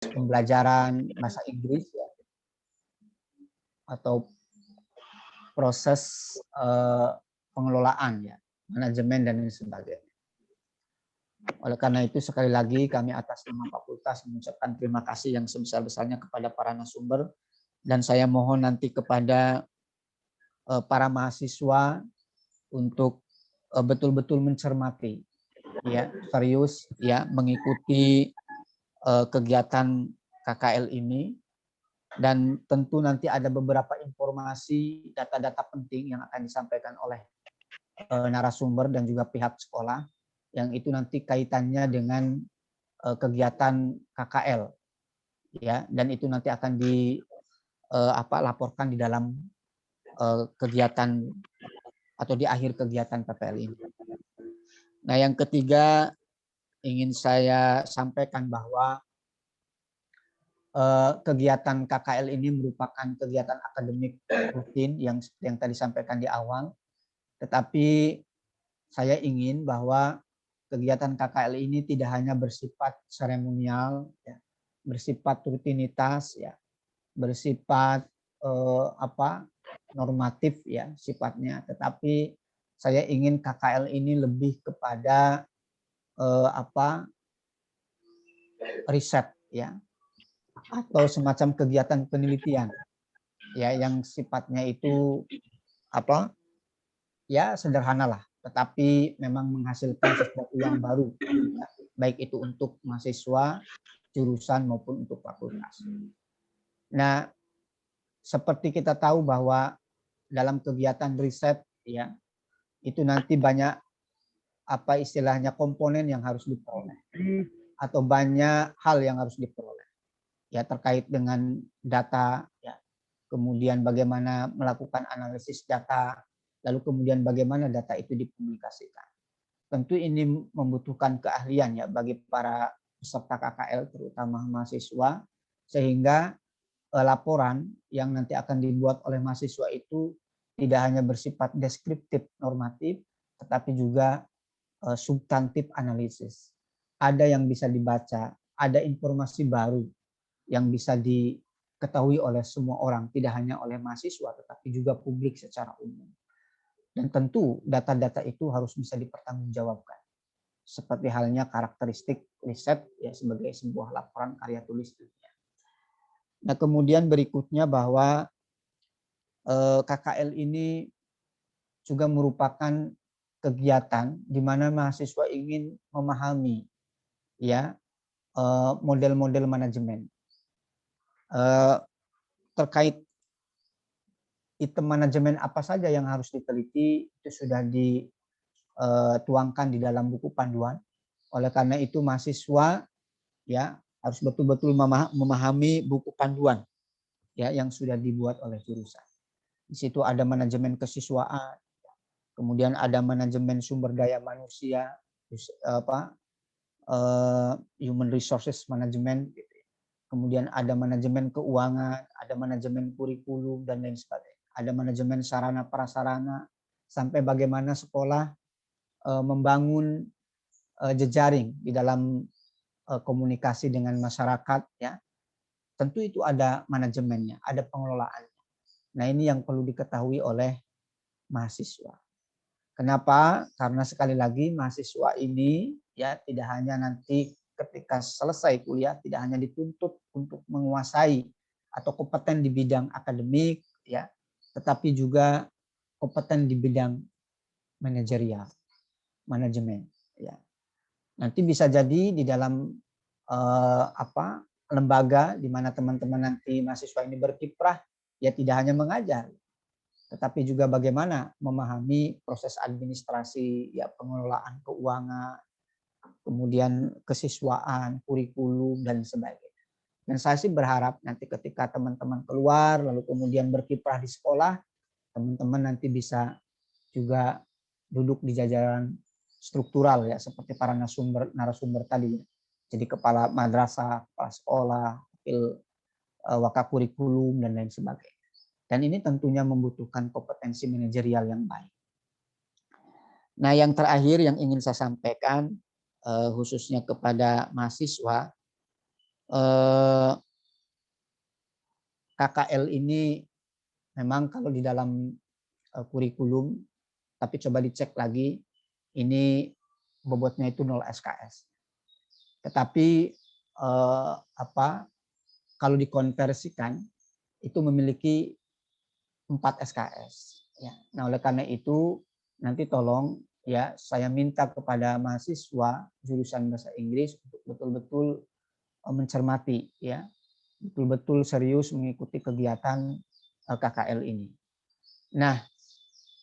pembelajaran bahasa Inggris ya, atau proses pengelolaan ya, manajemen dan lain sebagainya. Oleh karena itu sekali lagi kami atas nama fakultas mengucapkan terima kasih yang sebesar-besarnya kepada para narasumber, dan saya mohon nanti kepada para mahasiswa untuk betul-betul mencermati ya, serius ya, mengikuti kegiatan KKL ini, dan tentu nanti ada beberapa informasi data-data penting yang akan disampaikan oleh narasumber dan juga pihak sekolah, yang itu nanti kaitannya dengan kegiatan KKL ya, dan itu nanti akan laporkan di dalam kegiatan atau di akhir kegiatan KKL ini. Nah, yang ketiga ingin saya sampaikan bahwa kegiatan KKL ini merupakan kegiatan akademik rutin yang tadi sampaikan di awal, tetapi saya ingin bahwa kegiatan KKL ini tidak hanya bersifat seremonial, ya, bersifat rutinitas, ya, bersifat normatif ya sifatnya, tetapi saya ingin KKL ini lebih kepada riset ya, atau semacam kegiatan penelitian ya, yang sifatnya itu sederhana lah, tetapi memang menghasilkan sesuatu yang baru ya, baik itu untuk mahasiswa, jurusan maupun untuk fakultas. Nah, seperti kita tahu bahwa dalam kegiatan riset ya, itu nanti banyak istilahnya komponen yang harus diperoleh atau banyak hal yang harus diperoleh ya, terkait dengan data ya, kemudian bagaimana melakukan analisis data, lalu kemudian bagaimana data itu dipublikasikan. Tentu ini membutuhkan keahlian ya bagi para peserta KKL, terutama mahasiswa, sehingga laporan yang nanti akan dibuat oleh mahasiswa itu tidak hanya bersifat deskriptif normatif, tetapi juga substantif analisis. Ada yang bisa dibaca, ada informasi baru yang bisa diketahui oleh semua orang, tidak hanya oleh mahasiswa, tetapi juga publik secara umum. Dan tentu data-data itu harus bisa dipertanggungjawabkan. Seperti halnya karakteristik riset ya, sebagai sebuah laporan karya tulis ilmiah. Nah, kemudian berikutnya bahwa KKL ini juga merupakan kegiatan di mana mahasiswa ingin memahami ya model-model manajemen terkait item manajemen apa saja yang harus diteliti, itu sudah dituangkan di dalam buku panduan. Oleh karena itu mahasiswa ya harus betul-betul memahami buku panduan ya yang sudah dibuat oleh jurusan. Di situ ada manajemen kesiswaan, kemudian ada manajemen sumber daya manusia, human resources management, kemudian ada manajemen keuangan, ada manajemen kurikulum dan lain sebagainya, ada manajemen sarana prasarana, sampai bagaimana sekolah membangun jejaring di dalam komunikasi dengan masyarakat ya. Tentu itu ada manajemennya, ada pengelolaannya. Nah, ini yang perlu diketahui oleh mahasiswa. Kenapa? Karena sekali lagi mahasiswa ini ya tidak hanya nanti ketika selesai kuliah tidak hanya dituntut untuk menguasai atau kompeten di bidang akademik ya, tetapi juga kompeten di bidang manajerial, manajemen ya. Nanti bisa jadi di dalam lembaga di mana teman-teman nanti mahasiswa ini berkiprah ya, tidak hanya mengajar, tetapi juga bagaimana memahami proses administrasi ya, pengelolaan keuangan, kemudian kesiswaan, kurikulum dan sebagainya. Dan saya sih berharap nanti ketika teman-teman keluar lalu kemudian berkiprah di sekolah, teman-teman nanti bisa juga duduk di jajaran struktural ya, seperti para narasumber tadi. Jadi kepala madrasah, kepala sekolah, wakakurikulum dan lain sebagainya. Dan ini tentunya membutuhkan kompetensi manajerial yang baik. Nah, yang terakhir yang ingin saya sampaikan khususnya kepada mahasiswa, KKL ini memang kalau di dalam kurikulum, tapi coba dicek lagi, ini bobotnya itu 0 SKS. Tetapi kalau dikonversikan itu memiliki 4 SKS. Ya. Nah, oleh karena itu nanti tolong ya saya minta kepada mahasiswa jurusan bahasa Inggris untuk betul-betul mencermati ya, betul-betul serius mengikuti kegiatan KKL ini. Nah,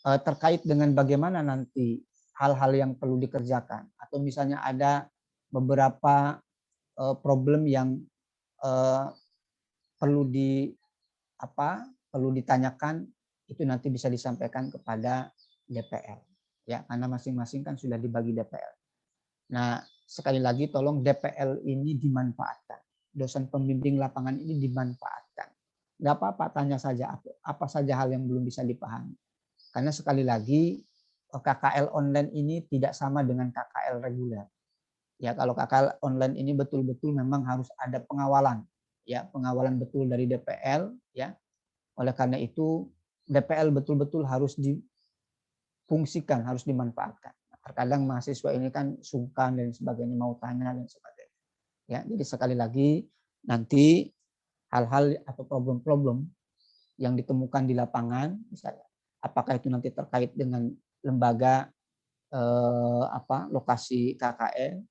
terkait dengan bagaimana nanti hal-hal yang perlu dikerjakan atau misalnya ada beberapa problem yang perlu ditanyakan, itu nanti bisa disampaikan kepada DPL ya, karena masing-masing kan sudah dibagi DPL. Nah, sekali lagi tolong DPL ini dimanfaatkan, dosen pembimbing lapangan ini dimanfaatkan. Nggak apa-apa, tanya saja apa saja hal yang belum bisa dipahami, karena sekali lagi KKL online ini tidak sama dengan KKL reguler ya. Kalau KKL online ini betul-betul memang harus ada pengawalan ya, pengawalan betul dari DPL ya. Oleh karena itu DPL betul-betul harus difungsikan, harus dimanfaatkan. Terkadang mahasiswa ini kan sungkan dan sebagainya, mau tanya dan sebagainya. Ya, jadi sekali lagi nanti hal-hal atau problem-problem yang ditemukan di lapangan, misalnya apakah itu nanti terkait dengan lembaga lokasi KKL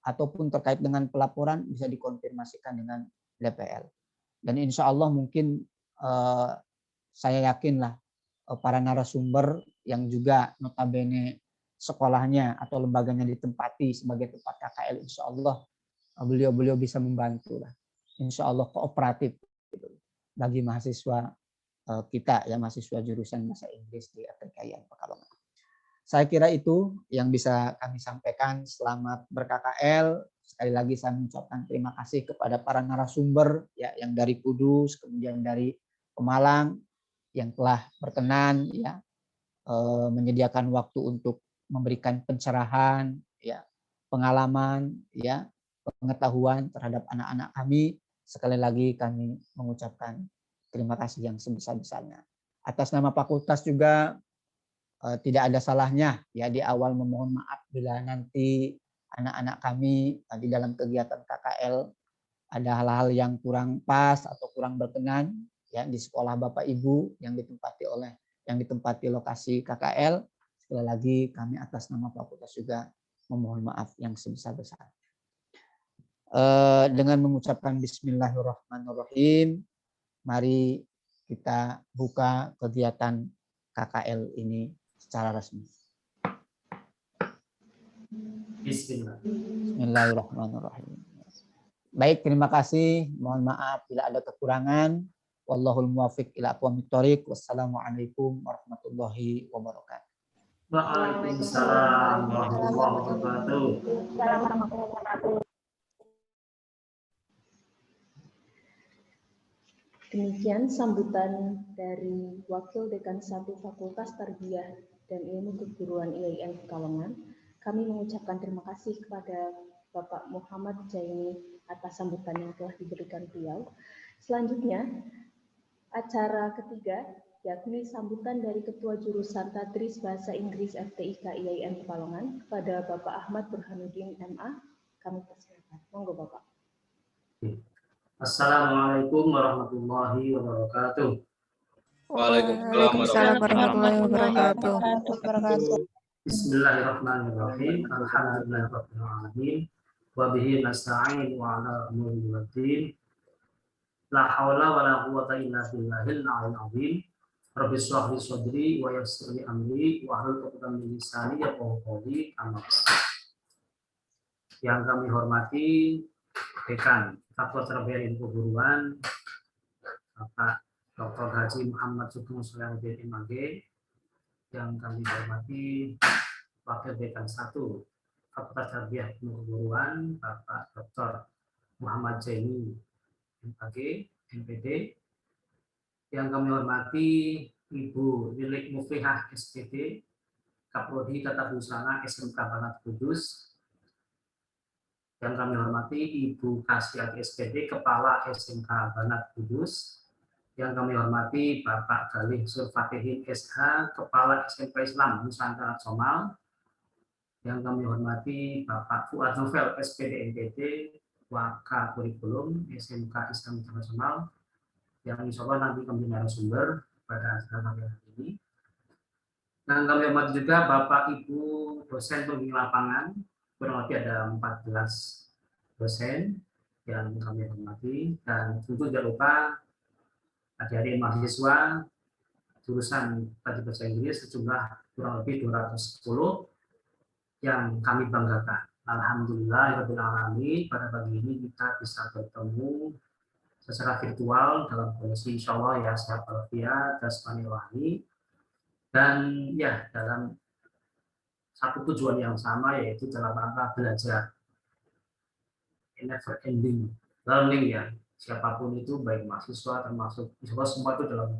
ataupun terkait dengan pelaporan, bisa dikonfirmasikan dengan DPL. Dan insya Allah mungkin saya yakinlah para narasumber yang juga notabene sekolahnya atau lembaganya ditempati sebagai tempat KKL, insya Allah beliau-beliau bisa membantu lah. Insya Allah kooperatif gitu, bagi mahasiswa kita ya, mahasiswa jurusan bahasa Inggris di FTKIAIN Pekalongan. Saya kira itu yang bisa kami sampaikan. Selamat ber-KKL. Sekali lagi saya mengucapkan terima kasih kepada para narasumber ya, yang dari Kudus, kemudian dari Pemalang, yang telah berkenan ya menyediakan waktu untuk memberikan pencerahan ya, pengalaman ya, pengetahuan terhadap anak-anak kami. Sekali lagi kami mengucapkan terima kasih yang sebesar-besarnya. Atas nama fakultas juga tidak ada salahnya ya di awal memohon maaf bila nanti anak-anak kami di dalam kegiatan KKL ada hal-hal yang kurang pas atau kurang berkenan ya di sekolah Bapak Ibu yang ditempati lokasi KKL. Sekali lagi kami atas nama fakultas juga memohon maaf yang sebesar-besar. Dengan mengucapkan Bismillahirrahmanirrahim, mari kita buka kegiatan KKL ini secara resmi. Bismillahirrahmanirrahim. Baik, terima kasih. Mohon maaf bila ada kekurangan. Wallahul muwaffiq ila aqwamit thoriq. Wassalamualaikum warahmatullahi wabarakatuh. Waalaikumsalam warahmatullahi wabarakatuh. Demikian sambutan dari Wakil Dekan 1 Fakultas Tarbiyah dan Ilmu Keguruan IAIN Pekalongan. Kami mengucapkan terima kasih kepada Bapak Muhammad Jaini atas sambutan yang telah diberikan beliau. Selanjutnya, acara ketiga, yakni sambutan dari Ketua Jurusan Tadris Bahasa Inggris FTIK IAIN Pekalongan kepada Bapak Ahmad Burhanuddin MA. Kami persilakan. Monggo Bapak. Assalamualaikum warahmatullahi wabarakatuh. Waalaikumsalam warahmatullahi wabarakatuh. Bismillahirrahmanirrahim. Alhamdulillahirabbil alamin. Wa bihi nasta'in wa ala umuri waddin. La haula wa la quwwata illa billahil aliyyil azim. Rabbi shrah li sadri wa yassir li amri wa hlul 'uqdatam min lisani yafqahu qawli. Yang kami hormati Dekan Fakultas Tarbiyah dan Keguruan Bapak Dr. Haji Muhammad Sugeng Solahuddin MAG, yang kami hormati Wakil Dekan 1 Fakultas Tarbiyah dan Keguruan Bapak Dr. Muhammad Jaini MAG, MPD, yang kami hormati Ibu Lilik Muflihah SPD, Kaprodi Tata Busana SMK Banat Kudus, Yang kami hormati Ibu Kasiati SPD, Kepala SMK Banat Kudus. Yang kami hormati Bapak Galih Surfatihin SH, Kepala SMK Islam Nusantara Somal. Yang kami hormati Bapak Fuad Novel SPD NTT, Waka Kurikulum SMK Islam Internasional, yang insya Allah nanti kami narasumber pada acara hari ini. Dan kami hormati juga Bapak Ibu dosen pembimbing lapangan, kurang lebih ada 14 dosen yang kami hormati, dan tentu tidak lupa adik-adik mahasiswa jurusan bahasa Inggris sejumlah kurang lebih 210 yang kami banggakan. Alhamdulillahirrahmanirrahim, pada pagi ini kita bisa bertemu secara virtual dalam kondisi insya Allah ya sehat walafiat, jasmani rohani, dan ya dalam satu tujuan yang sama, yaitu dalam rangka belajar, never ending learning ya, siapapun itu baik mahasiswa termasuk insya semua itu dalam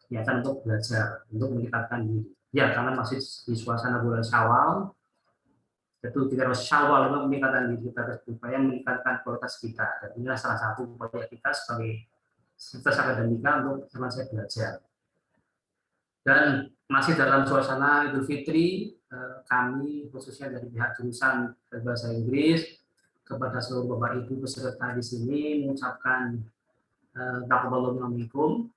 niatan untuk belajar, untuk meningkatkan diri ya, karena masih di suasana bulan Syawal. Itu kita harus Syawal untuk meningkatkan diri kita, harus berupaya meningkatkan kualitas kita, dan inilah salah satu upaya kita sebagai sivitas akademika untuk selesai belajar. Dan masih dalam suasana Idul Fitri, kami khususnya dari pihak jurusan bahasa Inggris kepada seluruh Bapak Ibu peserta di sini mengucapkan taqabbalallahu minkum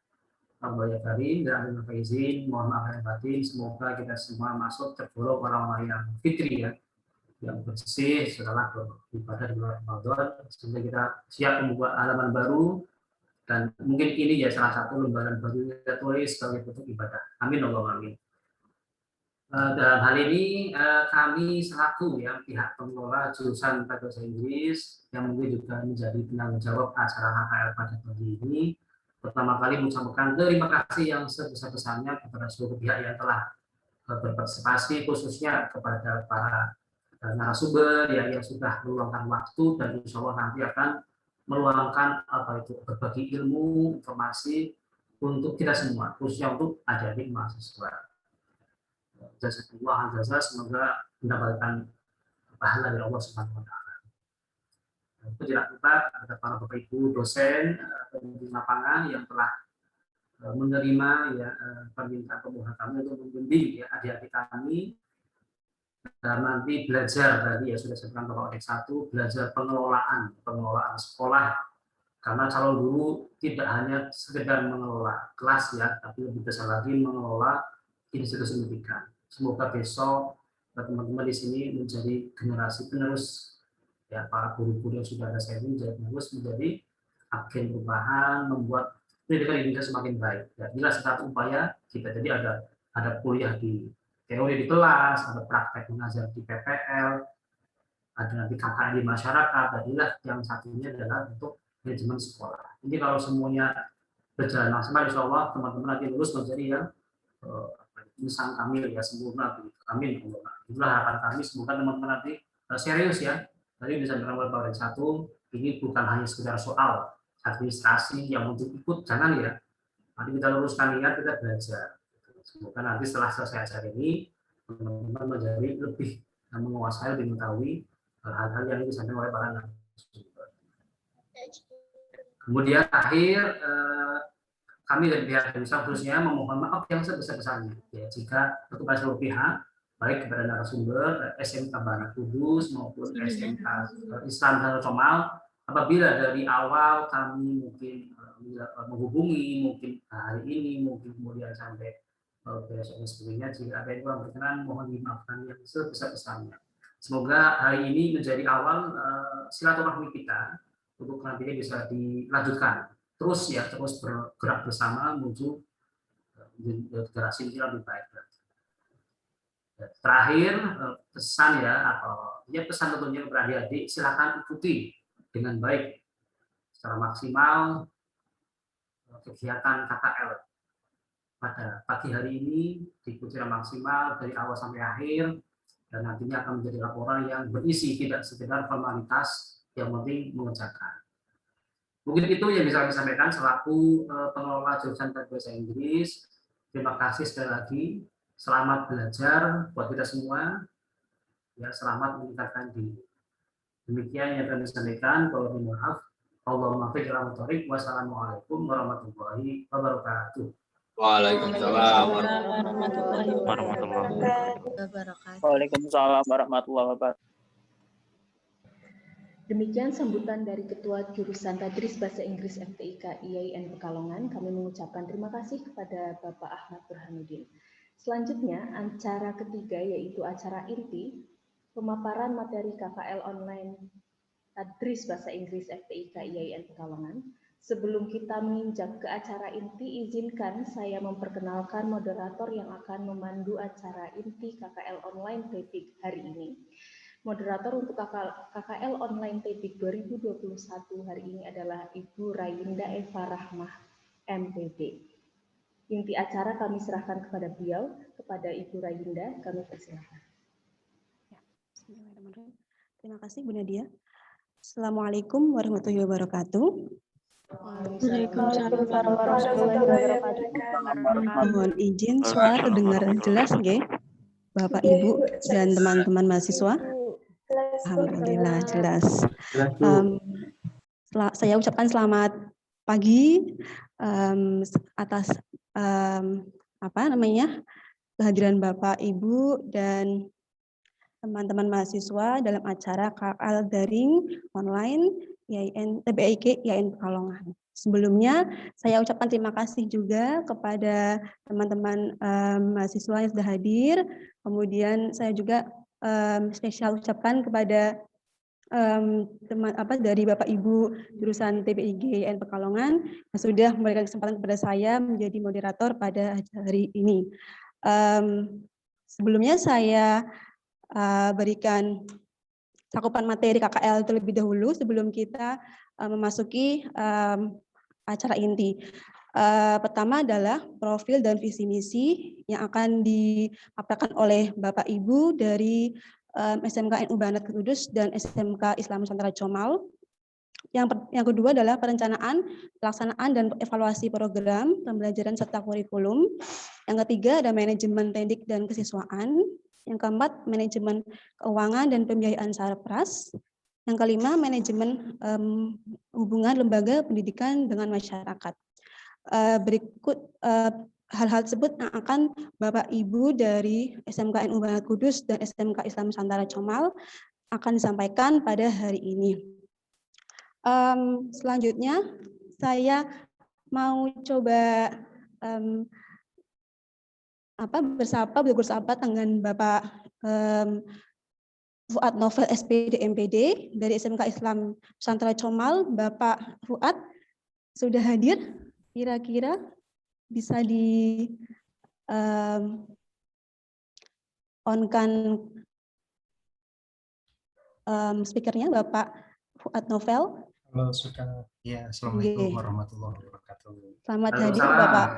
wa karim, dan izin mohon maaf lahir batin, semoga kita semua masuk tergolong orang-orang yang fitri ya, yang bersih setelah beribadah di bulan Ramadan, sehingga kita siap membuat halaman baru, dan mungkin ini ya salah satu lembaran baru yang kita tulis sebagai bentuk ibadah. Amin Allahumma amin. Dalam hal ini kami selaku ya pihak pengelola jurusan bahasa Inggris yang mungkin juga menjadi penanggung jawab acara HKL pada pagi ini, pertama kali mengucapkan terima kasih yang sebesar-besarnya kepada seluruh pihak yang telah berpartisipasi, khususnya kepada para narasumber yang sudah meluangkan waktu dan insya Allah nanti akan meluangkan berbagi ilmu, informasi untuk kita semua, khususnya untuk adik-adik mahasiswa. Jazakumullah khairan, semoga mendapatkan pahala dari Allah Subhanahu wa taala. Itu tidak lupa kepada para Bapak Ibu dosen di lapangan yang telah menerima ya permintaan pemohon kami untuk membimbing ya adik-adik kami dan nanti belajar tadi ya sudah saya bilang Bapak Adik 1, belajar pengelolaan sekolah, karena calon guru tidak hanya sekedar mengelola kelas ya, tapi lebih besar lagi mengelola institusi pendidikan. Semoga besok teman-teman di sini menjadi generasi penerus ya, para guru-guru yang sudah ada saya ini menjadi penerus, menjadi agen perubahan, membuat pendidikan Indonesia semakin baik. Ya, inilah satu upaya kita. Jadi ada kuliah di teori di kelas, ada praktek mengajar di PPL, ada nanti KKN di masyarakat, dan inilah yang satunya adalah untuk manajemen sekolah. Ini kalau semuanya berjalan maksimal, insya Allah teman-teman nanti lulus menjadi yang insan kamil ya, sempurna. Amin. Itulah harapan kami. Semoga teman-teman nanti serius ya. Tadi disampaikan oleh Pak Adik 1, ini bukan hanya sekedar soal administrasi yang untuk ikut, jangan ya. Nanti kita luruskan niat, kita belajar. Semoga nanti setelah selesai acara ini teman-teman menjadi lebih menguasai, lebih mengetahui hal-hal yang disampaikan oleh para narasumber. Kemudian akhir kami dari pihak jurusan khususnya memohon maaf yang sebesar-besarnya ya, jika kepada seluruh pihak, baik kepada narasumber SMK Banat Kudus maupun SMK Islam Nusantara Somal, apabila dari awal kami mungkin menghubungi, mungkin hari ini, mungkin kemudian sampai besok dan sebagainya, jika ada yang kurang berkenan mohon dimaafkan yang sebesar-besarnya. Semoga hari ini menjadi awal silaturahmi kita untuk nantinya bisa dilanjutkan terus ya, terus bergerak bersama menuju generasi yang lebih baik. Terakhir pesan ya, atau ya pesan tentunya kepada adik-adik, silakan ikuti dengan baik secara maksimal kegiatan KKL pada pagi hari ini, diikuti secara maksimal dari awal sampai akhir, dan nantinya akan menjadi laporan yang berisi, tidak sekedar formalitas, yang penting mengerjakan. Mungkin itu yang bisa kami sampaikan selaku pengelola jurusan bahasa Inggris. Terima kasih sekali lagi. Selamat belajar buat kita semua. Ya, selamat meningkatkan diri. Demikian yang kami sampaikan. Kalau maaf, Allahumma fiqhil thoriq. Wassalamualaikum warahmatullahi wabarakatuh. Waalaikumsalam warahmatullahi wabarakatuh. Waalaikumsalam warahmatullahi wabarakatuh. Demikian sambutan dari Ketua Jurusan Tadris Bahasa Inggris FTIK IAIN Pekalongan. Kami mengucapkan terima kasih kepada Bapak Ahmad Burhanuddin. Selanjutnya, acara ketiga yaitu acara inti, pemaparan materi KKL online Tadris Bahasa Inggris FTIK IAIN Pekalongan. Sebelum kita menginjak ke acara inti, izinkan saya memperkenalkan moderator yang akan memandu acara inti KKL online TEPIK hari ini. Moderator untuk KKL Online TEPIK 2021 hari ini adalah Ibu Rayinda Eva Rahmah, MPD. Inti acara kami serahkan kepada beliau, kepada Ibu Rayinda, kami persilakan. Ya, bismillahirrahmanirrahim. Terima kasih Bu Nadia. Assalamualaikum warahmatullahi wabarakatuh. Waalaikumsalam warahmatullahi wabarakatuh. Mohon izin suara terdengar jelas nggih, Bapak Ibu dan teman-teman mahasiswa? Alhamdulillah jelas. Saya ucapkan selamat pagi atas kehadiran Bapak Ibu dan teman-teman mahasiswa dalam acara KKL daring online TBIK IAIN Pekalongan. Sebelumnya saya ucapkan terima kasih juga kepada teman-teman mahasiswa yang sudah hadir. Kemudian saya juga spesial ucapkan kepada dari Bapak Ibu jurusan TBIK IAIN Pekalongan yang sudah memberikan kesempatan kepada saya menjadi moderator pada hari ini. Sebelumnya saya berikan cakupan materi KKL terlebih dahulu sebelum kita memasuki acara inti. Pertama adalah profil dan visi misi yang akan dipaparkan oleh Bapak Ibu dari SMK NU Banat Kudus dan SMK Islam Nusantara Comal. Yang kedua adalah perencanaan, pelaksanaan dan evaluasi program pembelajaran serta kurikulum. Yang ketiga ada manajemen teknik dan kesiswaan. Yang keempat manajemen keuangan dan pembiayaan Sarpras. Yang kelima manajemen hubungan lembaga pendidikan dengan masyarakat. Berikut hal-hal tersebut yang akan Bapak Ibu dari SMK NU Banat Kudus dan SMK Islam Nusantara Comal akan disampaikan pada hari ini. Selanjutnya saya mau coba bersapa dengan Bapak Fuad Novel SPD MPD dari SMK Islam Nusantara Comal. Bapak Fuad sudah hadir? Kira-kira bisa di on-kan speakernya Bapak Fuad Novel. Halo, sudah. Ya, Assalamualaikum warahmatullahi wabarakatuh. Selamat hadir Bapak.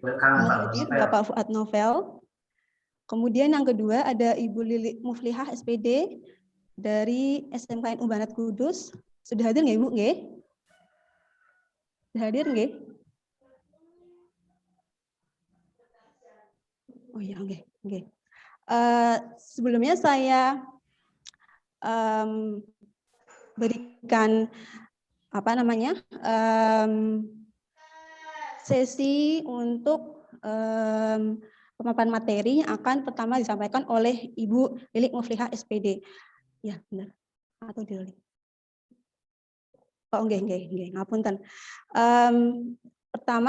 Selamat hadir Bapak Fuad Novel. Kemudian yang kedua ada Ibu Lili Muflihah SPD dari SMK NU Banat Kudus. Sudah hadir nggak Ibu? Nggih? Sudah hadir nggih? Oh ya, nggih. Sebelumnya saya berikan sesi untuk pemaparan materi yang akan pertama disampaikan oleh Ibu Lilik Muflihah SPD. Ya, benar. Atau Lilik. Oh, nggih, ngapunten.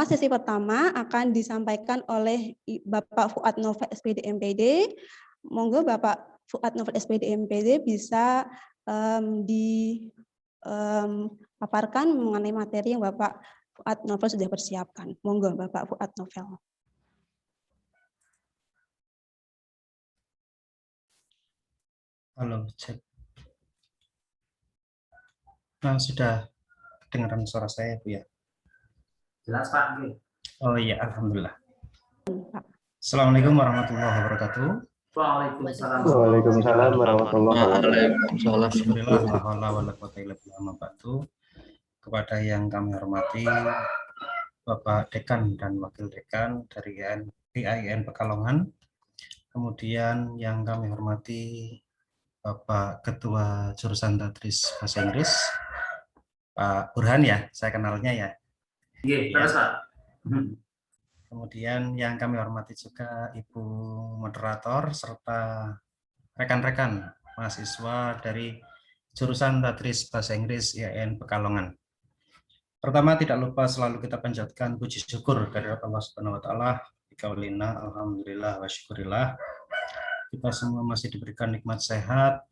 Sesi pertama akan disampaikan oleh Bapak Fuad Novel SPD MPD. Monggo Bapak Fuad Novel SPD MPD bisa dipaparkan mengenai materi yang Bapak Fuad Novel sudah persiapkan. Monggo Bapak Fuad Novel. Halo, cek. Nah, sudah kedengaran suara saya, Bu ya? Jelas Pak. Oh iya, alhamdulillah. Assalamualaikum warahmatullahi wabarakatuh. Waalaikumsalam. Waalaikumsalam warahmatullahi wabarakatuh. Alhamdulillah, la haula wala quwata illa billah. Kepada yang kami hormati Bapak Dekan dan Wakil Dekan dari IAIN Pekalongan. Kemudian yang kami hormati Bapak Ketua Jurusan Tadris Bahasa Inggris, Pak Burhan ya, saya kenalnya ya. Iya, terus Pak. Kemudian yang kami hormati juga Ibu Moderator serta rekan-rekan mahasiswa dari Jurusan Tadris Bahasa Inggris IAIN Pekalongan. Pertama, tidak lupa selalu kita panjatkan puji syukur kehadirat Allah Subhanahu wa taala. Bikaulina alhamdulillah wa syukurillah. Kita semua masih diberikan nikmat sehat,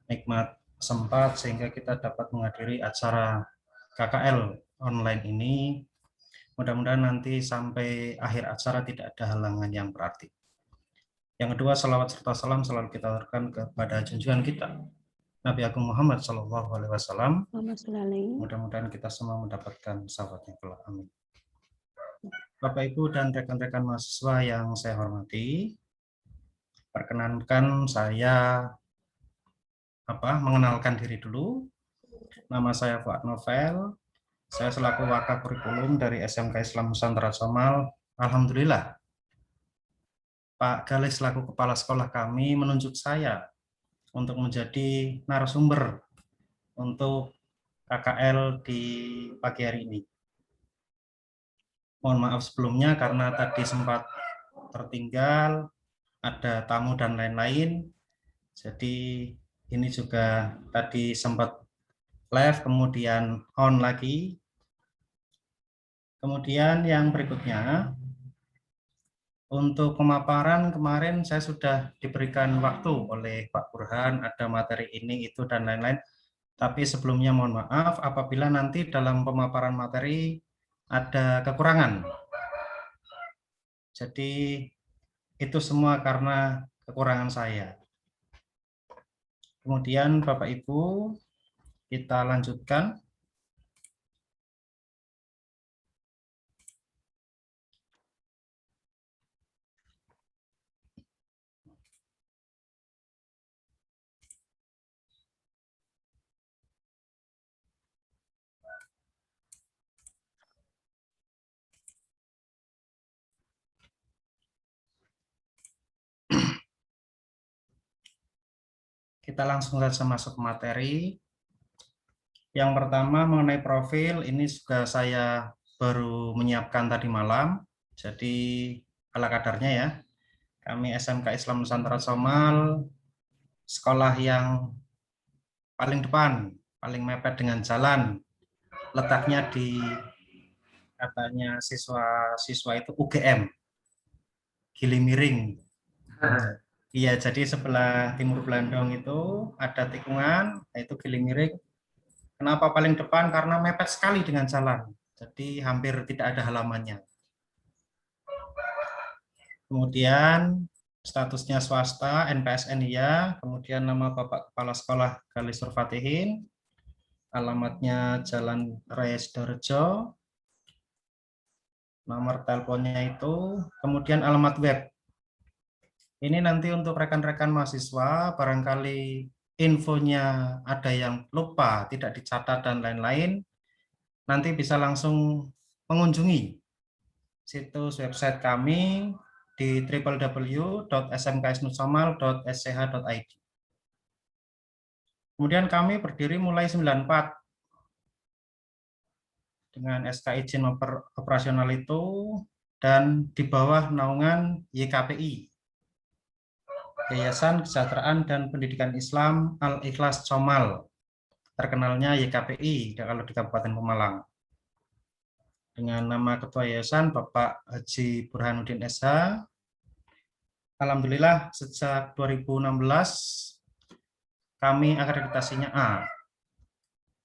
nikmat sempat sehingga kita dapat menghadiri acara KKL online ini. Mudah-mudahan nanti sampai akhir acara tidak ada halangan yang berarti. Yang kedua, salawat serta salam selalu kita aturkan kepada junjungan kita Nabi Agung Muhammad SAW. Mudah-mudahan kita semua mendapatkan sahabatnya kelak. Amin. Bapak, Ibu, dan rekan-rekan mahasiswa yang saya hormati, perkenankan saya mengenalkan diri dulu. Nama saya Fuad Novel. Saya selaku Wakakurikulum dari SMK Islam Nusantara Somal. Alhamdulillah, Pak Galis selaku kepala sekolah kami menunjuk saya untuk menjadi narasumber untuk KKL di pagi hari ini. Mohon maaf sebelumnya karena tadi sempat tertinggal, ada tamu dan lain-lain. Jadi ini juga tadi sempat live, kemudian on lagi. Kemudian yang berikutnya, untuk pemaparan kemarin saya sudah diberikan waktu oleh Pak Burhan, ada materi ini, itu, dan lain-lain. Tapi sebelumnya mohon maaf apabila nanti dalam pemaparan materi ada kekurangan. Jadi itu semua karena kekurangan saya. Kemudian Bapak Ibu, kita lanjutkan. Kita langsung saja masuk ke materi. Yang pertama mengenai profil, ini juga saya baru menyiapkan tadi malam, jadi ala kadarnya ya. Kami SMK Islam Nusantara Somal, sekolah yang paling depan, paling mepet dengan jalan, letaknya di katanya siswa itu UGM, Gili Miring. Iya, jadi sebelah timur Blandong itu ada tikungan, yaitu Gili Miring. Kenapa paling depan? Karena mepet sekali dengan jalan, jadi hampir tidak ada halamannya. Kemudian statusnya swasta, NPSN iya, kemudian nama Bapak Kepala Sekolah Galis Surfatihin, alamatnya Jalan Raya Sidoarjo, nomor teleponnya itu, kemudian alamat web. Ini nanti untuk rekan-rekan mahasiswa, barangkali infonya ada yang lupa, tidak dicatat dan lain-lain, nanti bisa langsung mengunjungi situs website kami di www.smksnusomal.sch.id. Kemudian kami berdiri mulai 94 dengan SK izin operasional itu dan di bawah naungan YKPI, Yayasan Kesejahteraan dan Pendidikan Islam Al-Ikhlas Somal, terkenalnya YKPI kalau di Kabupaten Pemalang. Dengan nama Ketua Yayasan Bapak Haji Burhanuddin SH. Alhamdulillah sejak 2016 kami akreditasinya A.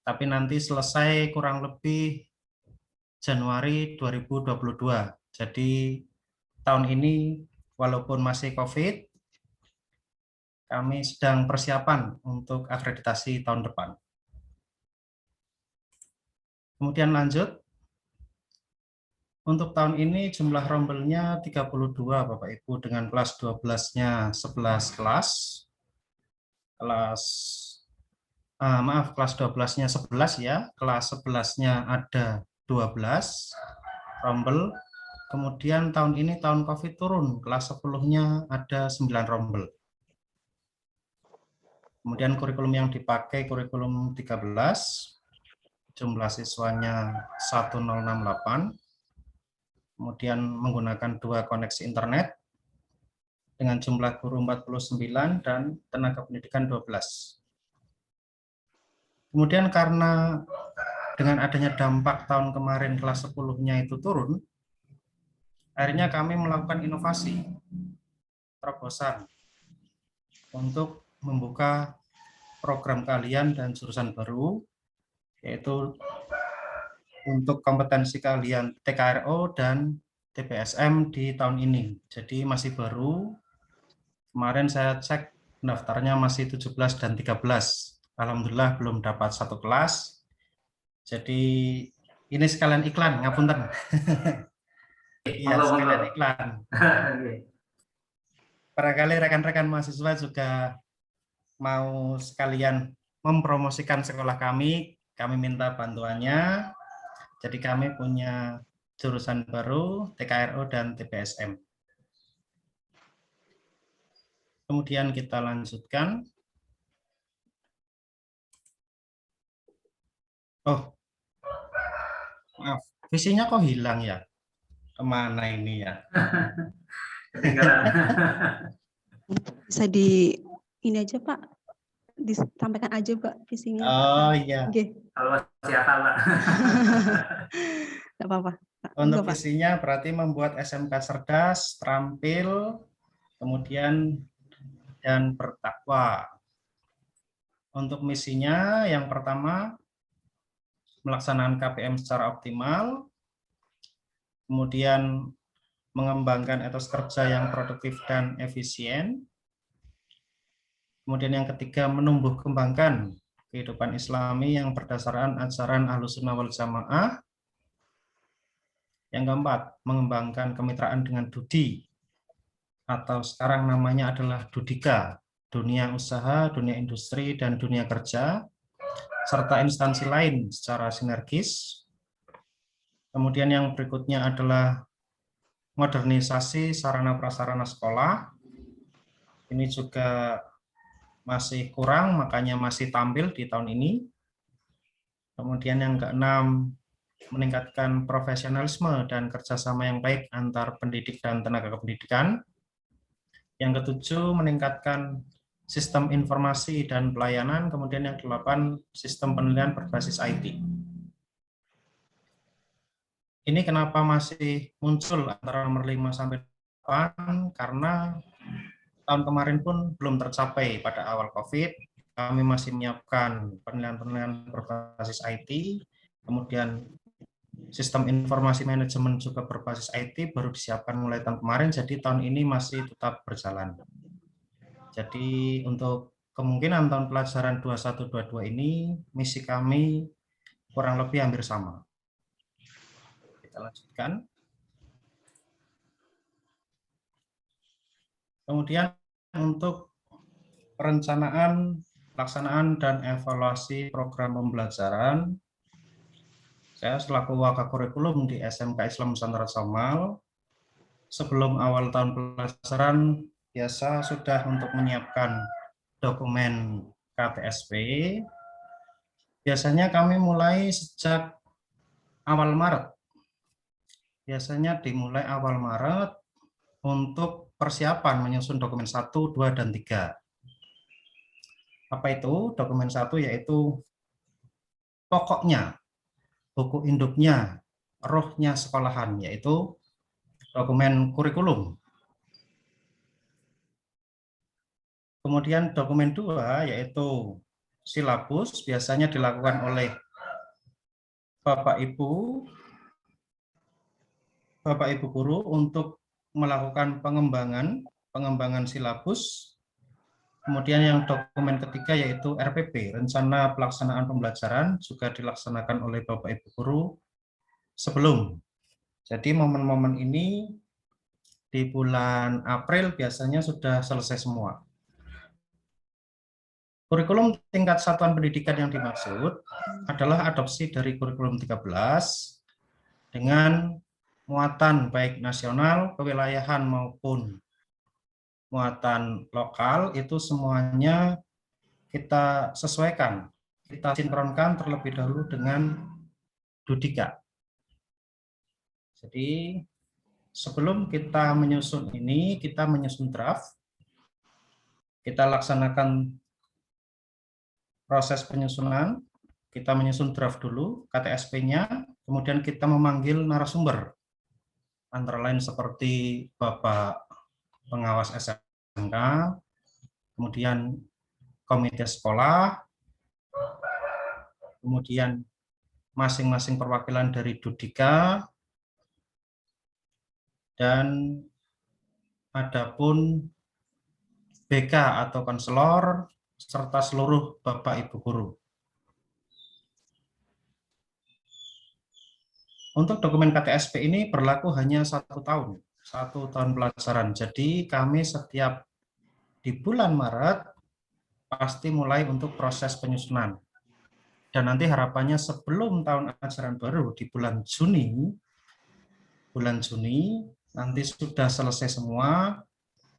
Tapi nanti selesai kurang lebih Januari 2022. Jadi tahun ini walaupun masih COVID, kami sedang persiapan untuk akreditasi tahun depan. Kemudian lanjut. Untuk tahun ini jumlah rombelnya 32 Bapak Ibu, dengan kelas 12-nya 11 kelas. Kelas 12-nya 11 ya, kelas 11-nya ada 12 rombel. Kemudian tahun ini tahun COVID turun, kelas 10-nya ada 9 rombel. Kemudian kurikulum yang dipakai kurikulum 13, jumlah siswanya 1068, kemudian menggunakan 2 koneksi internet, dengan jumlah guru 49 dan tenaga pendidikan 12. Kemudian karena dengan adanya dampak tahun kemarin kelas 10-nya itu turun, akhirnya kami melakukan inovasi, terobosan, untuk membuka program kalian dan jurusan baru, yaitu untuk kompetensi kalian TKRO dan TPSM di tahun ini. Jadi masih baru. Kemarin saya cek daftarnya masih 17 dan 13. Alhamdulillah belum dapat 1 kelas. Jadi ini sekalian iklan, ngapunten. Iya, sekalian iklan. Barangkali rekan-rekan mahasiswa juga mau sekalian mempromosikan sekolah kami minta bantuannya. Jadi kami punya jurusan baru TKRO dan TPSM. Kemudian kita lanjutkan. Oh, maaf, visinya kok hilang ya? Kemana ini ya? Bisa ini aja Pak, disampaikan aja Pak visinya. Oh iya. Okay. Kalau masih hafal, Pak. Nggak apa-apa. Untuk visinya berarti membuat SMK cerdas, terampil, kemudian dan bertakwa. Untuk misinya yang pertama, melaksanakan KPM secara optimal, kemudian mengembangkan etos kerja yang produktif dan efisien. Kemudian yang ketiga, menumbuh kembangkan kehidupan Islami yang berdasarkan ajaran Ahlussunnah wal Jamaah. Yang keempat, mengembangkan kemitraan dengan Dudi, atau sekarang namanya adalah Dudika, dunia usaha, dunia industri, dan dunia kerja, serta instansi lain secara sinergis. Kemudian yang berikutnya adalah modernisasi sarana prasarana sekolah. Ini juga masih kurang, makanya masih tampil di tahun ini. Kemudian yang keenam, meningkatkan profesionalisme dan kerjasama yang baik antar pendidik dan tenaga kependidikan. Yang ketujuh, meningkatkan sistem informasi dan pelayanan. Kemudian yang kedelapan, sistem penilaian berbasis IT. Ini kenapa masih muncul antara nomor 5 sampai 8? Karena tahun kemarin pun belum tercapai pada awal COVID. Kami masih menyiapkan penilaian-penilaian berbasis IT, kemudian sistem informasi manajemen juga berbasis IT baru disiapkan mulai tahun kemarin, jadi tahun ini masih tetap berjalan. Jadi untuk kemungkinan tahun pelajaran 21-22 ini, misi kami kurang lebih hampir sama. Kita lanjutkan. Kemudian untuk perencanaan, pelaksanaan, dan evaluasi program pembelajaran, saya selaku Wakakurikulum di SMK Islam Nusantara Somal, sebelum awal tahun pelajaran biasa sudah untuk menyiapkan dokumen KTSP. Biasanya kami mulai sejak awal Maret. Biasanya dimulai awal Maret untuk persiapan menyusun dokumen 1, 2, dan 3. Apa itu? Dokumen 1 yaitu pokoknya, buku induknya, rohnya sekolahan, yaitu dokumen kurikulum. Kemudian dokumen 2 yaitu silabus, biasanya dilakukan oleh Bapak Ibu guru untuk melakukan pengembangan silabus. Kemudian yang dokumen ketiga yaitu RPP, rencana pelaksanaan pembelajaran, juga dilaksanakan oleh Bapak Ibu guru sebelum. Jadi momen-momen ini di bulan April biasanya sudah selesai semua. Kurikulum tingkat satuan pendidikan yang dimaksud adalah adopsi dari kurikulum 13 dengan muatan baik nasional, kewilayahan maupun muatan lokal, itu semuanya kita sesuaikan, kita sinkronkan terlebih dahulu dengan Dudika. Jadi sebelum kita menyusun ini, kita menyusun draft, kita laksanakan proses penyusunan, kita menyusun draft dulu, KTSP-nya, kemudian kita memanggil narasumber, antara lain seperti Bapak Pengawas SMK, kemudian komite sekolah, kemudian masing-masing perwakilan dari Dudika, dan adapun BK atau konselor, serta seluruh Bapak Ibu guru. Untuk dokumen KTSP ini berlaku hanya 1 tahun pelajaran. Jadi kami setiap di bulan Maret pasti mulai untuk proses penyusunan. Dan nanti harapannya sebelum tahun ajaran baru di bulan Juni nanti sudah selesai semua.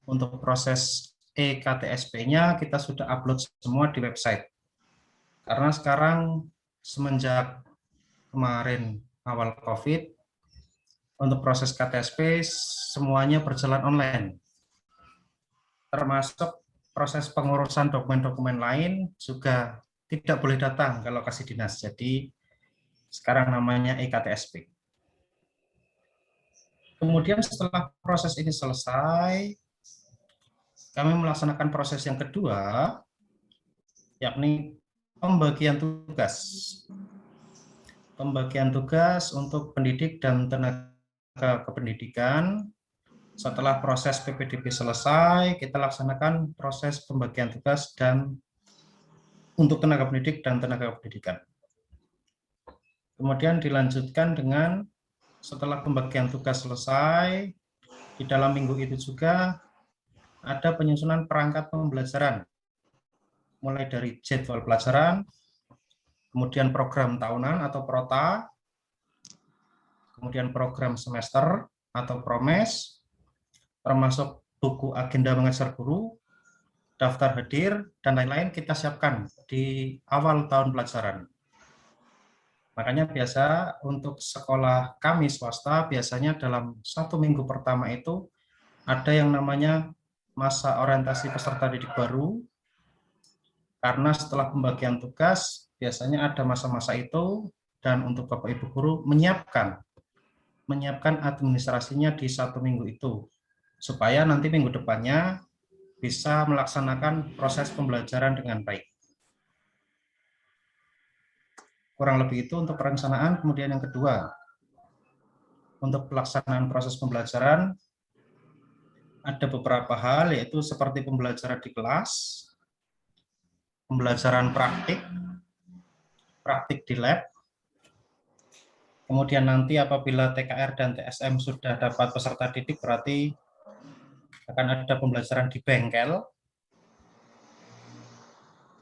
Untuk proses e-KTSP-nya kita sudah upload semua di website. Karena sekarang semenjak kemarin awal COVID, untuk proses KTSP semuanya berjalan online. Termasuk proses pengurusan dokumen-dokumen lain juga tidak boleh datang ke lokasi dinas. Jadi sekarang namanya e-KTSP. Kemudian setelah proses ini selesai, kami melaksanakan proses yang kedua, yakni pembagian tugas. Pembagian tugas untuk pendidik dan tenaga kependidikan. Setelah proses PPDB selesai, kita laksanakan proses pembagian tugas dan untuk tenaga pendidik dan tenaga pendidikan. Kemudian dilanjutkan dengan setelah pembagian tugas selesai, di dalam minggu itu juga ada penyusunan perangkat pembelajaran, mulai dari jadwal pelajaran, kemudian program tahunan atau prota, kemudian program semester atau promes, termasuk buku agenda mengajar guru, daftar hadir, dan lain-lain kita siapkan di awal tahun pelajaran. Makanya biasa untuk sekolah kami swasta, biasanya dalam 1 minggu pertama itu ada yang namanya masa orientasi peserta didik baru, karena setelah pembagian tugas biasanya ada masa-masa itu, dan untuk Bapak Ibu guru menyiapkan administrasinya di 1 minggu itu, supaya nanti minggu depannya bisa melaksanakan proses pembelajaran dengan baik. Kurang lebih itu untuk perencanaan. Kemudian yang kedua, untuk pelaksanaan proses pembelajaran, ada beberapa hal, yaitu seperti pembelajaran di kelas, pembelajaran praktik di lab, kemudian nanti apabila TKR dan TSM sudah dapat peserta didik, berarti akan ada pembelajaran di bengkel,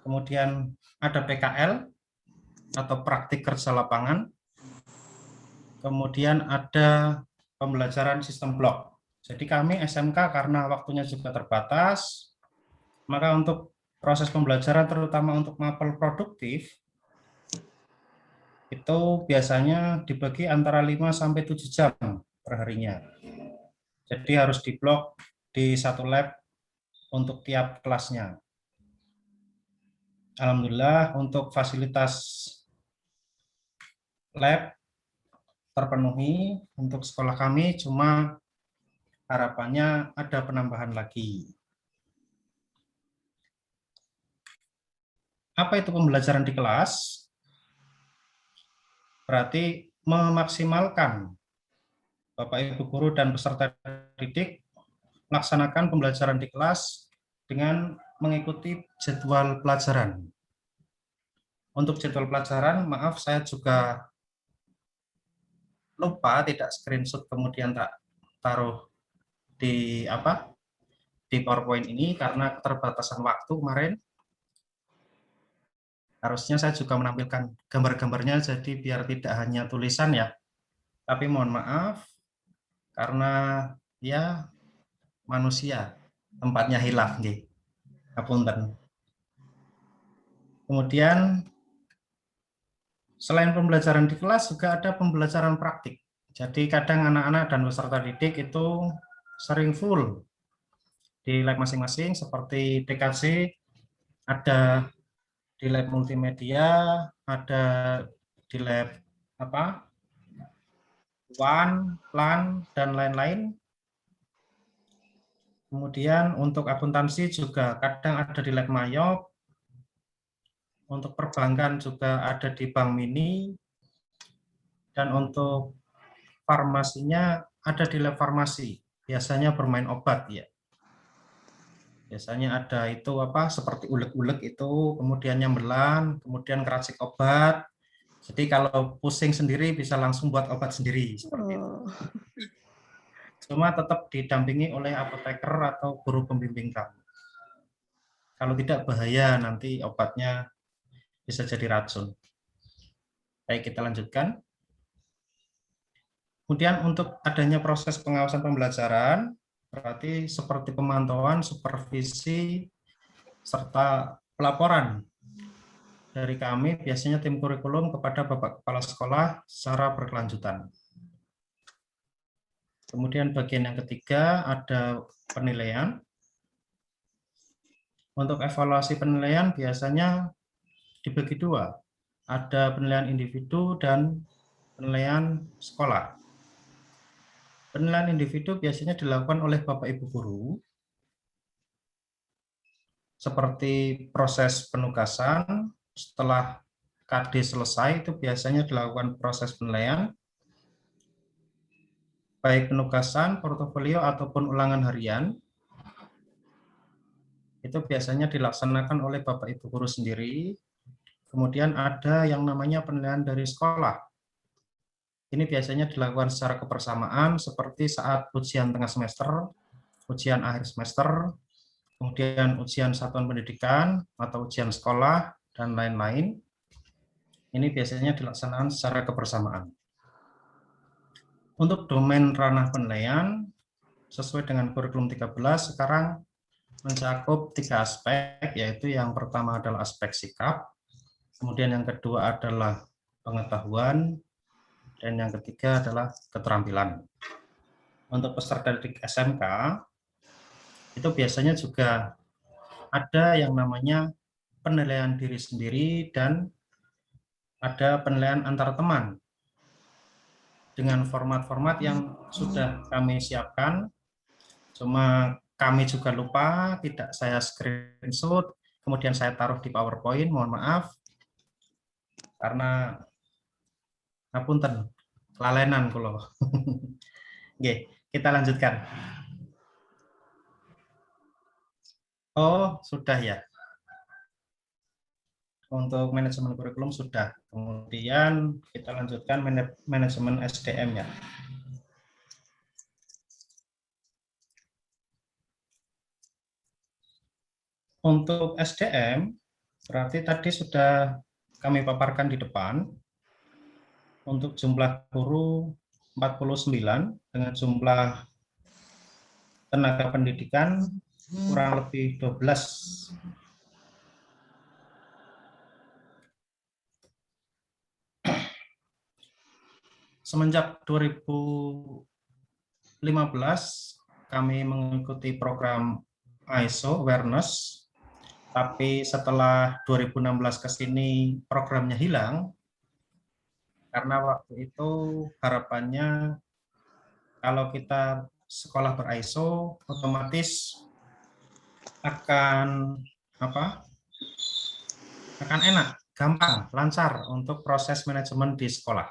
kemudian ada PKL atau praktik kerja lapangan, kemudian ada pembelajaran sistem blok. Jadi kami SMK karena waktunya juga terbatas, maka untuk proses pembelajaran terutama untuk mapel produktif itu biasanya dibagi antara 5-7 jam per harinya. Jadi harus diblok di 1 lab untuk tiap kelasnya. Alhamdulillah untuk fasilitas lab terpenuhi untuk sekolah kami, cuma harapannya ada penambahan lagi. Apa itu pembelajaran di kelas? Berarti memaksimalkan Bapak Ibu guru dan peserta didik melaksanakan pembelajaran di kelas dengan mengikuti jadwal pelajaran. Untuk jadwal pelajaran, maaf saya juga lupa tidak screenshot kemudian tak taruh di PowerPoint ini karena keterbatasan waktu kemarin. Harusnya saya juga menampilkan gambar-gambarnya, jadi biar tidak hanya tulisan ya. Tapi mohon maaf, karena ya manusia tempatnya hilaf nggih. Hapunten. Kemudian selain pembelajaran di kelas juga ada pembelajaran praktik. Jadi kadang anak-anak dan peserta didik itu sering full di lab masing-masing, seperti DKC ada di lab multimedia, ada di lab WAN, LAN, dan lain-lain. Kemudian untuk akuntansi juga kadang ada di lab Mayop. Untuk perbankan juga ada di Bank Mini. Dan untuk farmasinya ada di lab farmasi. Biasanya bermain obat ya. Biasanya ada itu seperti ulek-ulek itu, kemudian nyambelan, kemudian keracik obat. Jadi kalau pusing sendiri bisa langsung buat obat sendiri seperti itu. Cuma tetap didampingi oleh apoteker atau guru pembimbing kamu. Kalau tidak bahaya, nanti obatnya bisa jadi racun. Baik, kita lanjutkan. Kemudian untuk adanya proses pengawasan pembelajaran, berarti seperti pemantauan, supervisi, serta pelaporan dari kami, biasanya tim kurikulum kepada Bapak Kepala Sekolah secara berkelanjutan. Kemudian bagian yang ketiga ada penilaian. Untuk evaluasi penilaian biasanya dibagi dua. Ada penilaian individu dan penilaian sekolah. Penilaian individu biasanya dilakukan oleh Bapak Ibu Guru. Seperti proses penugasan, setelah KD selesai itu biasanya dilakukan proses penilaian. Baik penugasan, portofolio, ataupun ulangan harian, itu biasanya dilaksanakan oleh Bapak Ibu Guru sendiri. Kemudian ada yang namanya penilaian dari sekolah. Ini biasanya dilakukan secara kebersamaan seperti saat ujian tengah semester, ujian akhir semester, kemudian ujian satuan pendidikan atau ujian sekolah, dan lain-lain. Ini biasanya dilaksanakan secara kebersamaan. Untuk domain ranah penilaian, sesuai dengan kurikulum 13, sekarang mencakup 3 aspek, yaitu yang pertama adalah aspek sikap, kemudian yang kedua adalah pengetahuan, dan yang ketiga adalah keterampilan. Untuk peserta didik SMK, itu biasanya juga ada yang namanya penilaian diri sendiri dan ada penilaian antar teman dengan format-format yang sudah kami siapkan. Cuma kami juga lupa, tidak saya screenshot, kemudian saya taruh di PowerPoint, mohon maaf. Karena ngapunten, kelalenan kula. Oke, kita lanjutkan. Oh, sudah ya. Untuk manajemen kurikulum sudah. Kemudian kita lanjutkan manajemen SDM ya. Untuk SDM, berarti tadi sudah kami paparkan di depan. Untuk jumlah guru 49 dengan jumlah tenaga pendidikan kurang lebih 12. Semenjak 2015 kami mengikuti program ISO Awareness, tapi setelah 2016 ke sini programnya hilang, karena waktu itu harapannya kalau kita sekolah ber-ISO otomatis akan enak, gampang, lancar untuk proses manajemen di sekolah.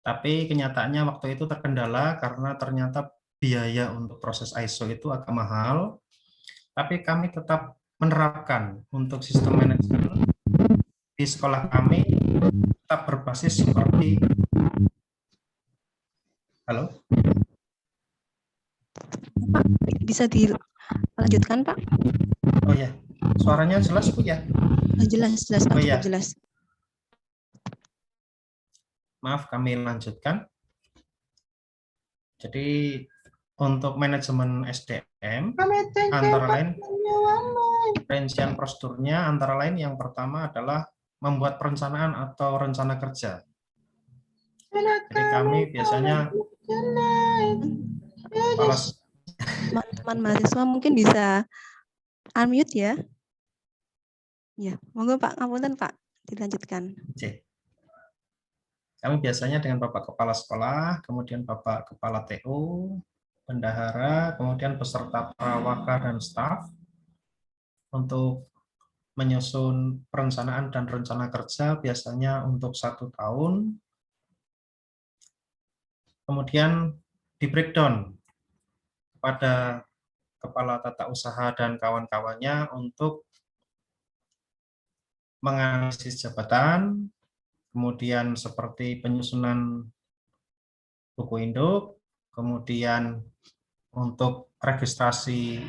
Tapi kenyataannya waktu itu terkendala karena ternyata biaya untuk proses ISO itu agak mahal. Tapi kami tetap menerapkan untuk sistem manajemen di sekolah kami tetap berbasis seperti halo. Pak, bisa dilanjutkan, Pak? Oh ya, suaranya jelas Bu ya? Jelas, Pak, ya. jelas. Maaf, kami lanjutkan. Jadi untuk manajemen SDM antara lain rincian prosedurnya antara lain yang pertama adalah membuat perencanaan atau rencana kerja. Jadi kami biasanya Teman-teman mahasiswa mungkin bisa unmute ya. Ya, monggo Pak, ngapunten Pak, dilanjutkan. C. Kami biasanya dengan Bapak Kepala Sekolah, kemudian Bapak Kepala TU, bendahara, kemudian peserta prawaka dan staf untuk menyusun perencanaan dan rencana kerja biasanya untuk 1 tahun. Kemudian di breakdown kepada kepala tata usaha dan kawan-kawannya untuk menganalisis jabatan, kemudian seperti penyusunan buku induk, kemudian untuk registrasi